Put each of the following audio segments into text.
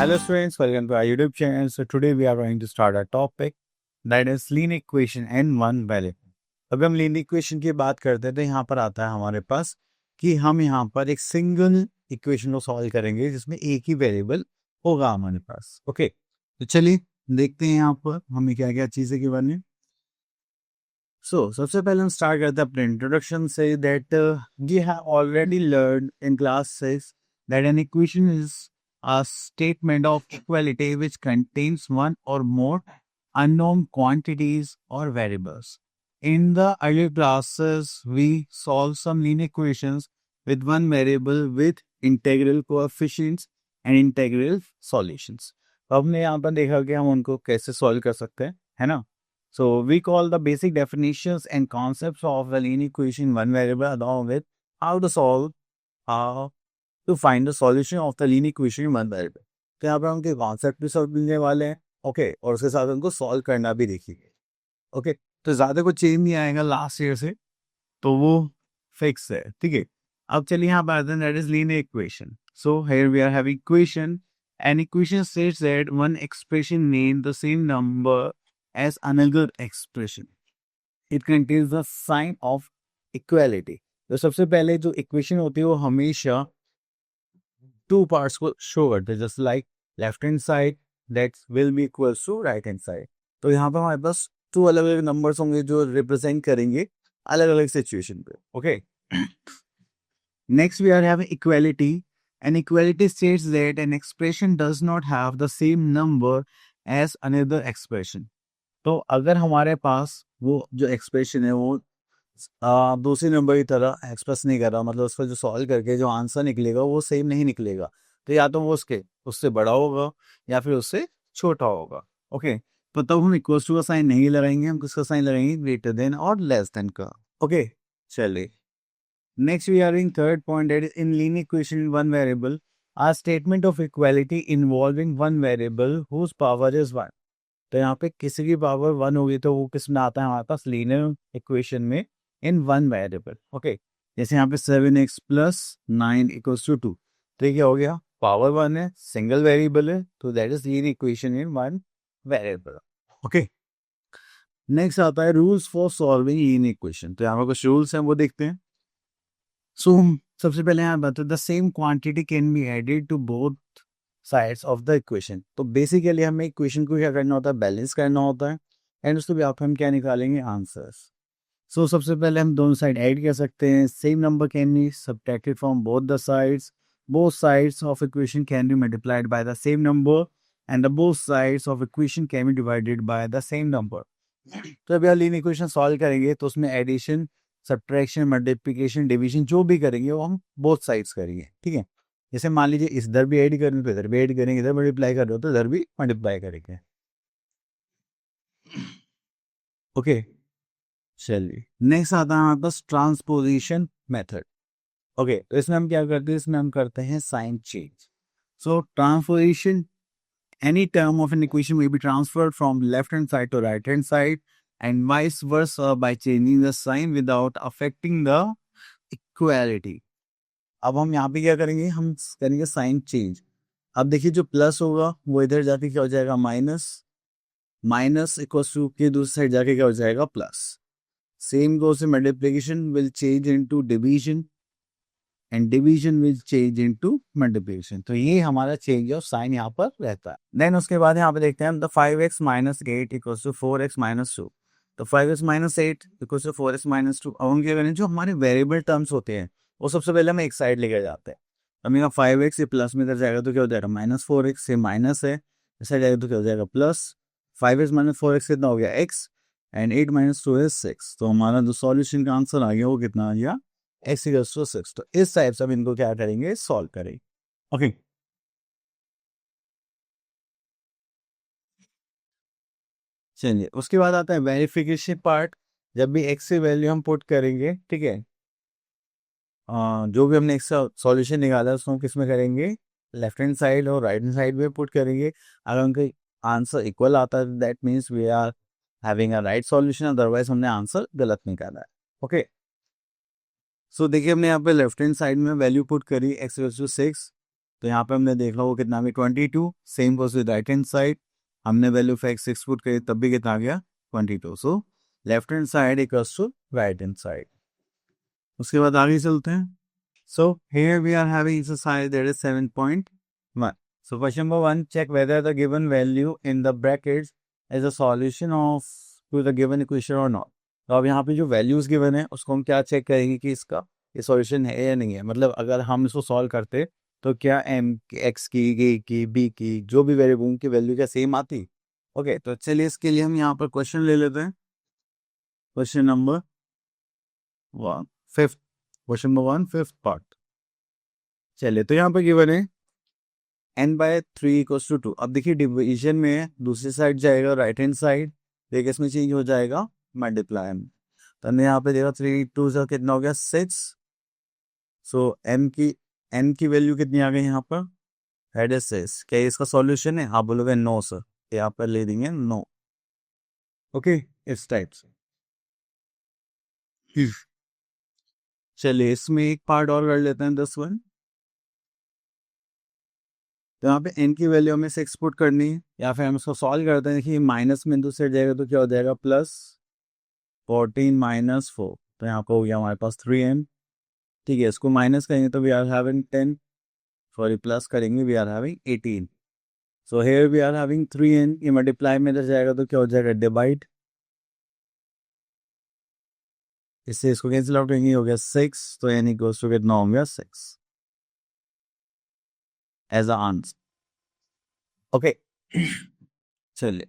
Hello students, welcome to our YouTube channel. So today we are going to start a topic that is linear equation and one variable. अभी हम linear equation की बात करते हैं तो यहाँ पर आता है हमारे पास कि हम यहाँ पर एक सिंगल इक्वेशन को सॉल्व करेंगे जिसमें एक ही वेरिएबल होगा हमारे पास. ओके, तो चलिए देखते हैं यहाँ पर हमें क्या क्या चीजें की बने. सबसे पहले हम स्टार्ट करते हैं अपने इंट्रोडक्शन से. That we have already learn in class 6 that an equation is a statement of equality which contains one or more unknown quantities or variables. In the earlier classes, we solved some linear equations with one variable with integral coefficients and integral solutions. अब हमने यहाँ पर देखा कि हम उनको कैसे solve कर सकते हैं, है ना? So we call the basic definitions and concepts of the linear equation one variable along with how to solve to find the solution of the linear equation in one variable. तो यहाँ पर उनके concept भी समझने वाले हैं, okay, और उसके साथ उनको सॉल्व करना भी देखिए. ओके, तो ज़्यादा कुछ चेंज नहीं आएगा लास्ट ईयर से, तो वो फिक्स है, ठीक है. अब चलिए यहाँ पर आते हैं, that is linear equation. So here we are having equation. An equation states that one expression named the same number as another expression. It contains the sign of equality. तो सबसे पहले जो इक्वेशन होती है वो हमेशा टू पार्ट्स को show करते हैं, just like left hand side that will be equals to right hand side. तो यहाँ पर हमारे पास टू अलग अलग नंबर्स होंगे जो रिप्रेजेंट करेंगे अलग अलग सिचुएशन पे. Okay, next we are having equality. An equality states that an expression does not have the same number as another expression. तो अगर हमारे पास वो जो एक्सप्रेशन है वो दूसरे नंबर की तरह एक्सप्रेस नहीं कर रहा, मतलब उसको जो सॉल्व करके जो आंसर निकलेगा वो सेम नहीं निकलेगा, तो या तो वो उससे बड़ा होगा या फिर उससे छोटा होगा. ओके, तो तब हम इक्वल्स टू का साइन नहीं लगाएंगे, हम किसका साइन लगाएंगे, ग्रेटर देन और लेस देन का. ओके, चलिए next we are in third point, that is in linear equation one variable or statement of equality involving one variable whose power is 1. तो यहाँ पे किसी की पावर 1 होगी तो वो किस में आता है हमारे पास, लीनियर इक्वेशन में इन वन वेरिएबल. ओके, जैसे यहाँ पे 7x प्लस 9 इक्वल्स टू 2, तो ये क्या हो गया, पावर 1 है, सिंगल वेरिएबल है, तो that is linear equation in one variable. Okay, next आता है rules for solving linear equation. तो यहाँ पर कुछ रूल्स हैं वो देखते हैं. सो सबसे पहले यहाँ बताते हैं the same quantity can be added to both sides of the equation. So basically हमें इक्वेशन को क्या करना होता है, बैलेंस करना होता है, एंड उसके बाद हम क्या निकालेंगे, आंसर्स. सो सबसे पहले हम दोनों साइड ऐड कर सकते हैं. Same number can be subtracted from both the sides. Both sides of equation can be multiplied by the same number and the both sides of equation can be divided by the same number. तो अभी हम linear equation solve करेंगे तो उसमें addition, subtraction, multiplication, division जो भी करेंगे वो हम बोथ साइड्स करेंगे, ठीक है. जैसे मान लीजिए इधर भी ऐड करेंगे तो इधर भी ऐड करेंगे, इधर मल्टीप्लाई कर रहे हो तो इधर भी मल्टीप्लाई करेंगे. ओके, चलिए नेक्स्ट आता है हमारे पास ट्रांसपोजिशन मेथड. ओके, तो इसमें हम क्या करते हैं, इसमें हम करते हैं sign change. So transposition, any term of an equation may be transferred from left hand side to right hand side and vice versa by changing the sign without affecting the equality. अब हम यहाँ पे क्या करेंगे, हम करेंगे sign change. अब देखिए जो प्लस होगा वो इधर जाके क्या हो जाएगा, माइनस, माइनस इक्वल्स टू के दूसरी साइड जाके क्या हो जाएगा, plus. Same goes in multiplication will change into division and division will change into multiplication. तो ये हमारा चेंज ऑफ साइन यहाँ पर रहता है. देन उसके बाद यहाँ पे देखते हैं हम the 5x minus 8 equals to 4x minus 2. तो 5x minus 8 equals to 4x minus 2. अब हम क्या करें, जो हमारे वेरिएबल टर्म्स होते हैं वो सबसे पहले हम एक साइड लेकर जाते हैं. अब मेरा 5x ये प्लस में इधर जाएगा तो क्या हो जाएगा, माइनस 4x, ये माइनस है, इस साइड जाएगा तो क्या हो जाएगा, प्लस. 5x माइनस 4x कितना हो गया, x, एंड 8 माइनस 2 इज 6. तो हमारा जो सॉल्यूशन का आंसर आ गया वो कितना आ गया, x इक्वल्स टू 6. तो इस टाइप से हम इनको क्या करेंगे, सॉल्व करेंगे. ओके, चलिए उसके बाद आता है वेरिफिकेशन पार्ट. जब भी x से वैल्यू हम पुट करेंगे, ठीक है, जो भी हमने एक्स्ट्रा सॉल्यूशन निकाला है उसको हम किस में करेंगे, लेफ्ट हैंड साइड और राइट हैंड साइड में पुट करेंगे. अगर उनका आंसर इक्वल आता है that means we are having a right solution, otherwise हमने आंसर गलत निकाला है. ओके, सो देखिए हमने यहाँ पे लेफ्ट हैंड साइड में वैल्यू पुट करी x इक्वल्स टू 6 तो यहाँ पे हमने देखा वो कितना भी 22, same was with right hand side, हमने वैल्यू ऑफ एक्स 6 पुट करी तब भी कितना आ गया 22। So left hand side equals to right hand side. उसके बाद आगे चलते हैं। So here we are having exercise that is 7.1। So question number 1, check whether the given value in the brackets is a solution of to the given equation और नॉट। तो अब यहाँ पे जो वैल्यूज गिवन है उसको हम क्या चेक करेंगे कि इसका ये सॉल्यूशन है या नहीं है। मतलब अगर हम इसको सॉल्व करते तो क्या एम एक्स की, ए की, बी की, जो भी वेरिएबल की वैल्यू क्या सेम आती। ओके, तो चलिए इसके लिए हम यहाँ पर क्वेश्चन ले लेते हैं। Question number 1 5th, question number 1 5th part. चलिए, तो यहाँ पर गिवन है n/3 = 2। अब देखिए डिवीजन में दूसरी साइड जाएगा राइट हैंड साइड, देखिए इसमें चेंज हो जाएगा मल्टीप्लाई में। तो हमने यहाँ पे देखा 3 2 से कितना हो गया 6। सो n की वैल्यू कितनी आ गई यहाँ पर, हेड है 6। क्या ये इसका सॉल्यूशन है? आप बोलोगे नो सर, यहाँ पर ले देंगे नो। ओके, इस टाइप से। चलिए इसमें एक पार्ट और कर लेते हैं 10 1। तो यहाँ पे n की वैल्यू हमें 6 पुट करनी है, या फिर हम इसको सॉल्व करते हैं। देखिए माइनस में दो सेट जाएगा तो क्या हो जाएगा +14 - 4। तो यहाँ पर हो गया हमारे पास 3n। ठीक है, इसको माइनस करेंगे तो we are having 10, sorry plus करेंगे we are having 18। So here we are having 3n, ये मल्टीप्लाई में इधर जाएगा तो क्या हो जाएगा डिवाइड, इससे इसको कैंसिल आउट करेंगे हो गया 6। तो n इक्वल्स टू कितना हो गया 6 एज अ आंसर। ओके, चलिए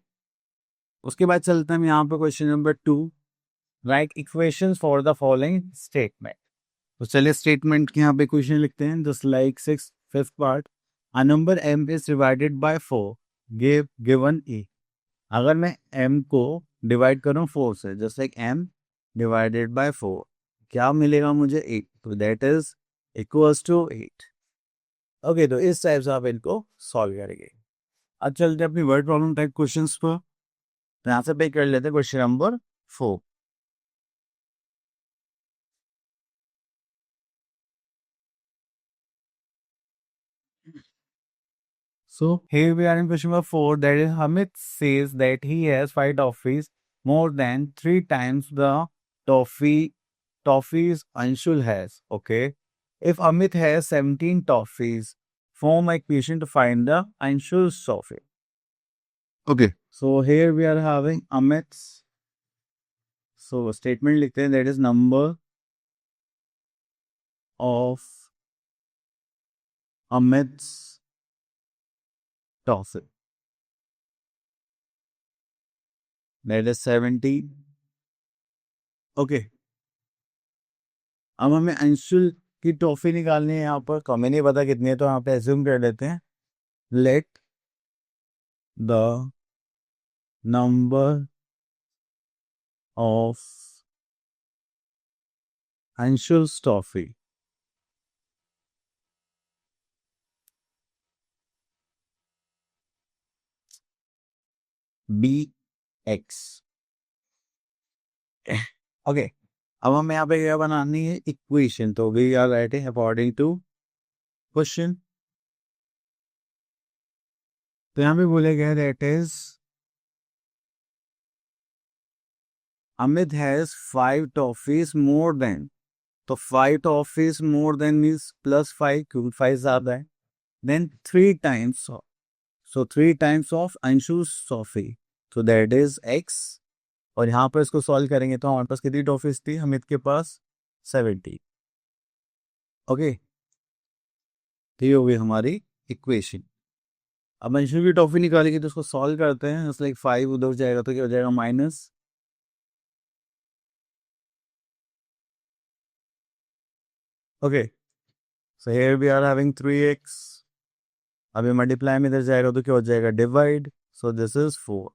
उसके बाद चलते हैं हम यहाँ पे question number 2, write equations for the following statement. तो चलिए स्टेटमेंट के यहाँ पे क्वेश्चन लिखते हैं। Just like 6 5th part, a number m is divided by 4 given e। अगर मैं m को डिवाइड करूँ 4 से, just like m divided by 4, क्या मिलेगा मुझे 8। तो that is equals to 8। Okay, तो इस टाइप से आप इनको सॉल्व करेंगे। अब चलते हैं अपनी वर्ड प्रॉब्लम टाइप क्वेश्चंस पर। तो यहाँ से पे कर लेते हैं question number 4। So here we are in question number 4, that is Hamid says that he has 5 toffees, more than 3 times the toffees Anshul has. Okay. If Amit has 17 toffees, form a equation to find the Anshul's toffee. Okay. So here we are having Amit's. So statement लिखते हैं, that is number of Amit's toffee. That is 17. Okay, अब हमें अंशुल की toffee निकालनी है। यहाँ पर हमें नहीं पता कितनी है, तो यहाँ पे एज्यूम कर लेते हैं, let the number of Anshul's toffee be x. Okay, अब हमें यहाँ पे क्या बनानी है, इक्वेशन। तो we are writing according to question. तो यहाँ पे बोले गए that is Amit has 5 toffees more than. तो 5 टॉफीज मोर देन मीन्स +5, क्योंकि 5 ज्यादा है। Then 3 times, so 3 times of Anshu's toffee, so that is x। और यहाँ पर इसको सॉल्व करेंगे तो हमारे पास कितनी टॉफीज थी, हमिद के पास 70। ओके, तो ये हो गई हमारी इक्वेशन। अब अंशु की टॉफी निकालेंगे तो उसको सॉल्व करते हैं। जस्ट लाइक 5 उधर जाएगा तो क्या हो जाएगा minus, okay. So here we are having 3x। अभी मल्टीप्लाई में इधर जाएगा तो क्या हो जाएगा divide, so this is 4।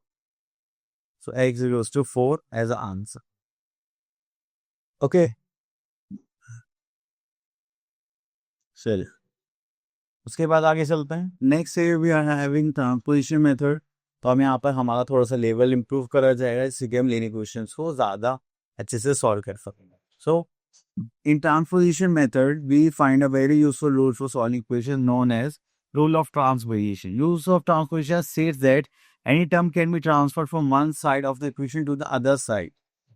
So x equals to 4 as a answer. Okay, चलिए उसके बाद आगे चलते हैं। Next we are having transposition method. तो हम यहाँ पर हमारा थोड़ा सा लेवल इंप्रूव करा जाएगा, इससे कि हम लीनियर क्वेश्चंस को ज़्यादा अच्छे से सॉल्व कर सकें। सो In transposition method, we find a very useful rule for solving equations known as rule of transposition. Use of transposition states that any term can be transferred from one side of the equation to the other side.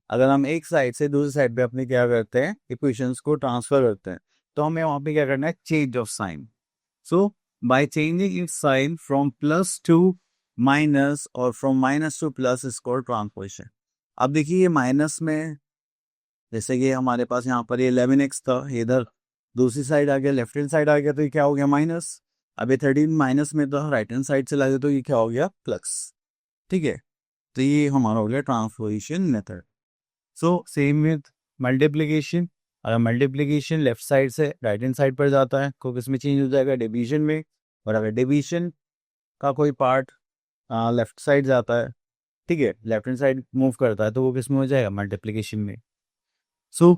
अगर हम एक side से दूसरी side पे अपने क्या करते हैं, इक्वेशंस को ट्रांसफर करते हैं, तो हमें वहां पे क्या करना है, change of sign. So by changing its sign from plus to minus और from minus to plus is called transposition. अब देखिए ये माइनस में, जैसे कि हमारे पास यहाँ पर ये 11x था, इधर दूसरी साइड आ गया, लेफ्ट हैंड साइड आ गया, तो ये क्या हो गया, माइनस. अब ये 13 माइनस में था, राइट हैंड साइड से लाए तो ये क्या हो गया, प्लस. ठीक है, तो ये हमारा हो गया transposition method. So same with multiplication. अगर मल्टीप्लीकेशन लेफ्ट साइड से राइट हैंड साइड पर जाता है तो किस में चेंज हो जाएगा, डिवीजन में. और अगर डिवीजन का कोई पार्ट लेफ्ट साइड जाता है, ठीक है, लेफ्ट हैंड साइड मूव करता है, तो वो किस में हो जाएगा, मल्टीप्लीकेशन में. सो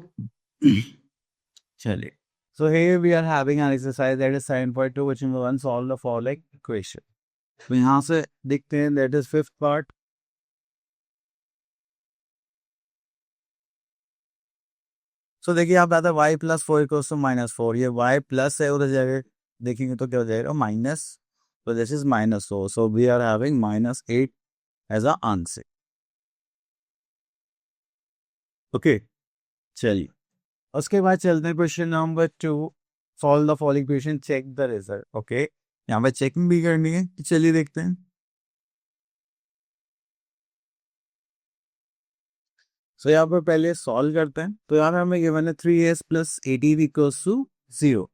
चलिए, so here we are having an exercise that is 7.2 which number 1 solve the following equation. तो यहाँ से देखते हैं, that is fifth part. सो देखिए आप आता है y plus four equals to minus four. ये y प्लस है, उधर जाके देखेंगे तो क्या हो जाएगा, माइनस. तो this is minus four, so we are having minus eight as a answer. Okay, चलिए उसके बाद चलते हैं question number 2. Solve the following equation, check the result. Okay, यहाँ पे चेकिंग भी करनी है, चलिए देखते हैं. सो यहाँ पर पहले सॉल्व करते हैं. तो यहाँ पे हमें गिवन है 3s प्लस 18 इक्वल्स टू 0.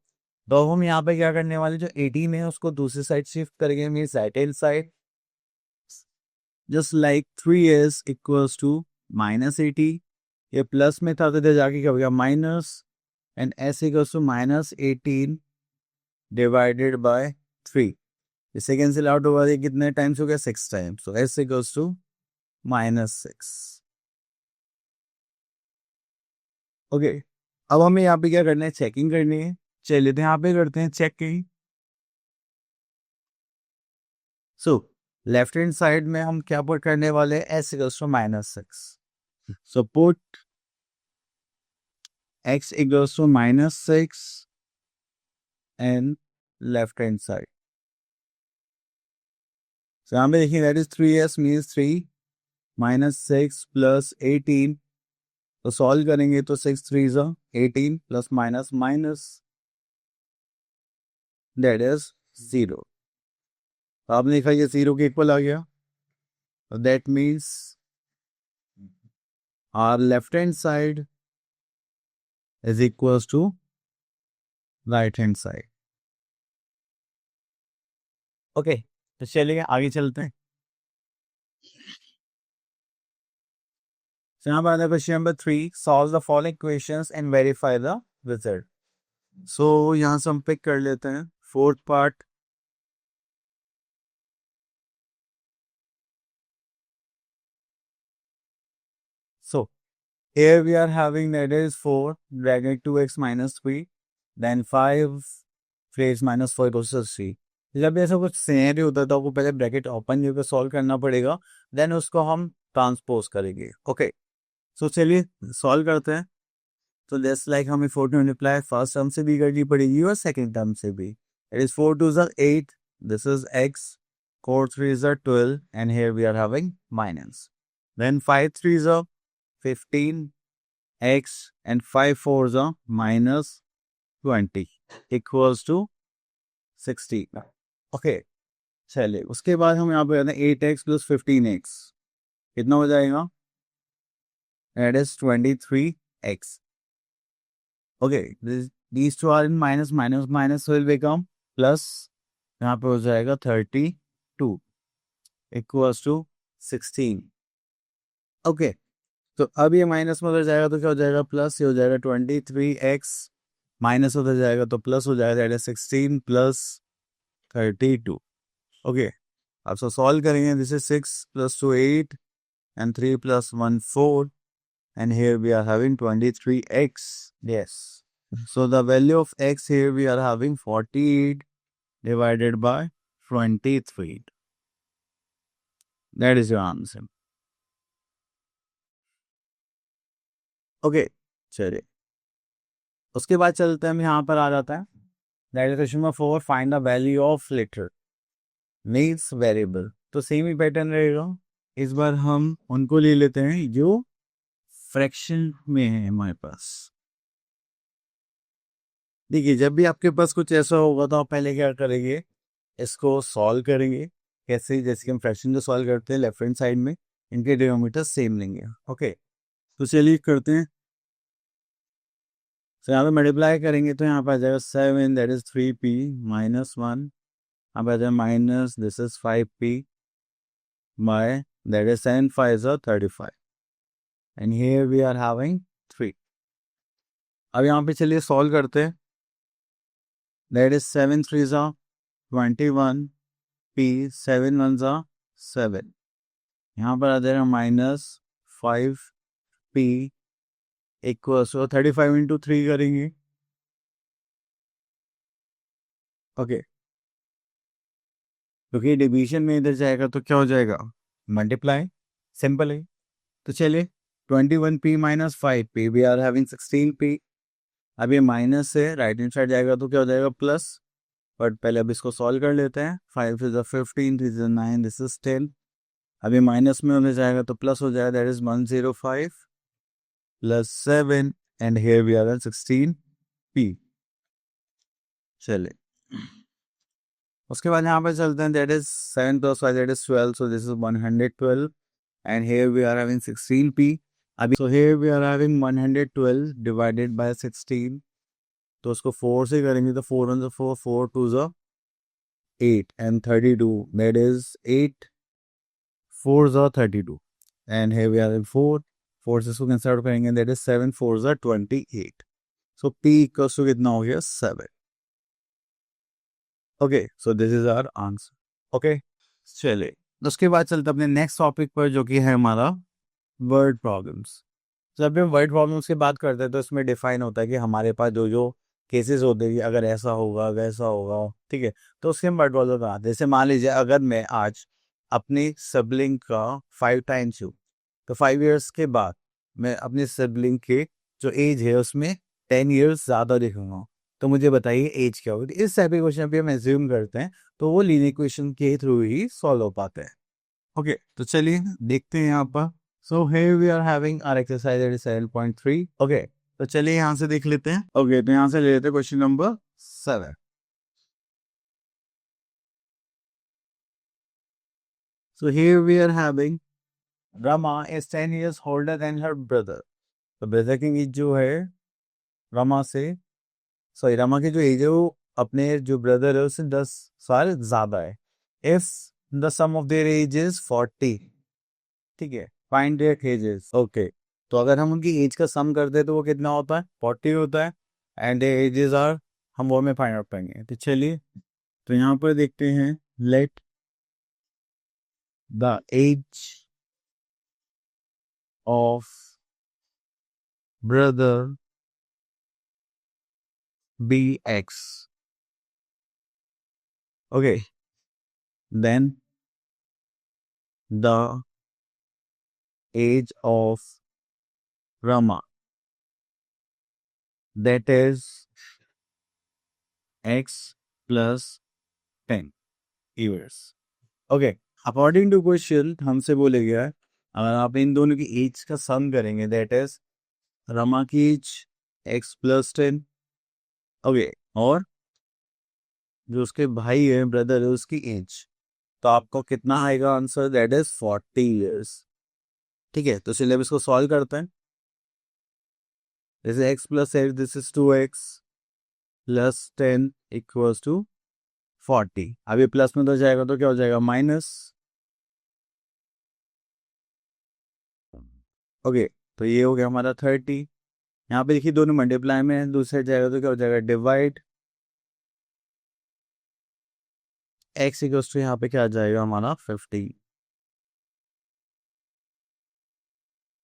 तो अब हम यहाँ पे क्या करने वाले, जो 18 है उसको दूसरी साइड शिफ्ट करेंगे, means right hand side. Just like 3s equals to minus 80. ये प्लस में था तो इधर जाके क्या हो गया, minus. And s equals to minus 18 divided by 3. इससे कैंसिल आउट होगा, ये कितने टाइम्स हो गया, 6 टाइम्स. तो s equals to minus 6. Okay, अब हमें यहाँ पे क्या करना है, चेकिंग करनी है. चलिए तो यहाँ पे करते हैं checking. So left hand side में हम क्या पुट करने वाले हैं, S equals to minus 6. So put X equals to minus 6 and left hand side. So यहाँ पे देखिए, that is 3s means 3 minus 6 plus 18. तो सॉल्व करेंगे तो 6 3 ज़ा 18 plus minus minus, that is 0. आपने देखा ये 0 के इक्वल आ गया. That means our left hand side is equals to right hand side. Okay, तो चलिए आगे चलते हैं. So यहाँ पर आता है question number 3. Solve the following equations and verify the result. So यहाँ से हम पिक कर लेते हैं fourth part. So here we are having that is 4 bracket 2x minus 3, then 5 3x minus 4 equals to 3. जब भी ऐसा कुछ सिनेरियो होता है तो आपको पहले ब्रैकेट ओपन करके सॉल्व करना पड़ेगा, देन उसको हम ट्रांसपोज करेंगे. ओके, सो चलिए सॉल्व करते हैं. तो जस्ट लाइक हमें 4 टू मल्टीप्लाई फर्स्ट टर्म से भी करनी पड़ेगी और सेकंड टर्म से भी. इट इज 4 2 ज़ा 8, दिस इज x, 4 3 ज़ा 12 and here we are having minus. Then 5 3 ज़ा 15 x and 5 4 ज़ा minus 20 equals to 60. ओके, चलिए उसके बाद हम यहाँ पे आते हैं 8x प्लस 15x. कितना हो जाएगा, that is 23x. Okay, these two are in minus, minus minus will become plus. यहाँ पे हो जाएगा 32 equals to 16. ओके, तो अब ये माइनस में उधर जाएगा तो क्या हो जाएगा, प्लस. ये हो जाएगा 23x माइनस उधर जाएगा तो प्लस हो जाएगा, दैट इज 16 प्लस 32. ओके, अब सो सॉल्व करेंगे. This is 6 plus 2 8 and 3 plus 1 4, and here we are having 23x. Yes, so the value of x here we are having 48 divided by 23. That is your answer. Okay, चलिए उसके बाद चलते हैं, हम यहाँ पर आ जाता है that is question number 4, find the value of litre means variable. तो सेम ही पैटर्न रहेगा, इस बार हम उनको ले लेते हैं जो फ्रैक्शन में है हमारे पास। देखिए जब भी आपके पास कुछ ऐसा होगा तो आप पहले क्या करेंगे, इसको सॉल्व करेंगे। कैसे, जैसे कि हम फ्रैक्शन को सॉल्व करते हैं लेफ्ट हैंड साइड में इनके डिनोमिनेटर सेम लेंगे। ओके, तो चलिए करते हैं। तो यहाँ पे मल्टीप्लाई करेंगे तो यहाँ पे आ जाएगा 7 दैट इज 3p माइनस 1, यहाँ पे आ जाएगा minus this is 5p by that is 7 5 35 and here we are having 3। अब यहाँ पे चलिए सॉल्व करते हैं। दैट इज 7 3 21 p 7 1 7, यहाँ पर आ जाएगा माइनस 5p इक्वल्स 35 इंटू 3 करेंगे। ओके, क्योंकि डिवीजन में इधर जाएगा तो क्या हो जाएगा, मल्टीप्लाई, सिंपल है। तो चलिए 21p minus 5p we are having 16p। अब ये माइनस से राइट हैंड साइड जाएगा तो क्या हो जाएगा प्लस, बट पहले अब इसको सॉल्व कर लेते हैं। 5 is 15 this is 9 this is 10। अब ये माइनस में होने जाएगा तो प्लस हो जाएगा, that is 105 plus 7 and here we are 16p। चलिए उसके बाद यहाँ पे चलते हैं, that is 7 plus 5 that is 12 so this is 112 and here we are having 16p। अभी so here we are having 112 divided by 16, तो उसको 4 से करेंगे तो 4 1 4 4 2 8 and 32 that is 8 4 32 and here we are 4 4 से इसको कैंसिल आउट करेंगे that is 7 4 28। So p equals to कितना हो गया 7। Okay, so this is our answer. Okay, चलिए उसके बाद चलते अपने नेक्स्ट टॉपिक पर जो कि है हमारा वर्ड प्रॉब्लम्स। जब भी हम वर्ड प्रॉब्लम्स की बात करते हैं तो इसमें डिफाइन होता है कि हमारे पास जो जो केसेस होते हैं कि अगर ऐसा होगा वैसा होगा, ठीक है, तो उसके हम वर्ड प्रॉब्लम आते हैं। जैसे मान लीजिए अगर मैं आज अपनी सिबलिंग का 5 टाइम्स हूँ, तो 5 ईयर्स के बाद मैं अपने सिबलिंग के जो एज है उसमें 10 ईयर्स ज़्यादा दिखूंगा, तो मुझे बताइए एज क्या होगी। इस टाइप के क्वेश्चन भी हम एज्यूम करते हैं, तो वो लीनियर इक्वेशन के थ्रू ही सॉल्व हो पाते हैं। ओके, तो चलिए देखते हैं यहाँ पर। सो here we are having our exercise that is 7.3। Okay, तो चलिए यहाँ से देख लेते हैं। ओके, तो यहाँ से ले लेते हैं question number 7। So here we are having Rama is 10 years older than her brother। तो ब्रदर की एज जो है रमा से, सॉरी रमा की जो एज है वो अपने जो ब्रदर है उससे 10 साल ज्यादा है। If the sum of their age is 40, ठीक है, फाइंड देयर एजेस। ओके, तो अगर हम उनकी एज का सम करते हैं तो वो कितना होता है 40 होता है एंड देयर एजेस आर, हम वो में फाइंड आउट करेंगे। तो चलिए, तो यहाँ पर देखते हैं, let the age of brother be x. Okay, then the age of Rama that is x plus 10 years. Okay, according to question हमसे बोले गया है अगर आप इन दोनों की एज का सम करेंगे दैट इज रमा की एज एक्स प्लस 10। ओके, और जो उसके भाई है ब्रदर है उसकी एज, तो आपको कितना आएगा आंसर, दैट इज 40 ईयर्स। ठीक है, तो चलिए अब इसको सॉल्व करते हैं। This x plus x this is 2x plus 10 equals to 40। अभी प्लस में तो जाएगा तो क्या हो जाएगा माइनस। ओके, तो ये हो गया हमारा 30। यहाँ पे देखिए दोनों मल्टीप्लाई में है, दूसरे जाएगा तो क्या हो जाएगा डिवाइड। एक्स इक्वल्स टू यहाँ पे क्या आ जाएगा हमारा 50।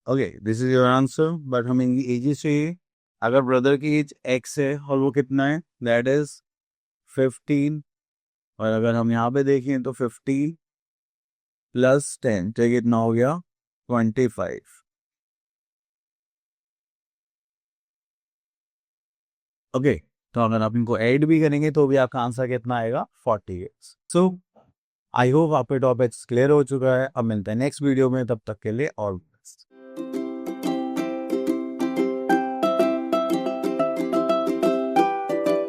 Okay, this is your answer, but हमें एजेस चाहिए। अगर ब्रदर की एज एक्स है और वो कितना है दैट इज 15, और अगर हम यहाँ पे देखें तो 15 प्लस 10 तो कितना हो गया 25। ओके, तो अगर आप इनको ऐड भी करेंगे तो भी आपका आंसर कितना आएगा, 48। सो आई होप आपके टॉपिक्स क्लियर हो चुका है। अब मिलते हैं नेक्स्ट वीडियो में, तब तक के लिए और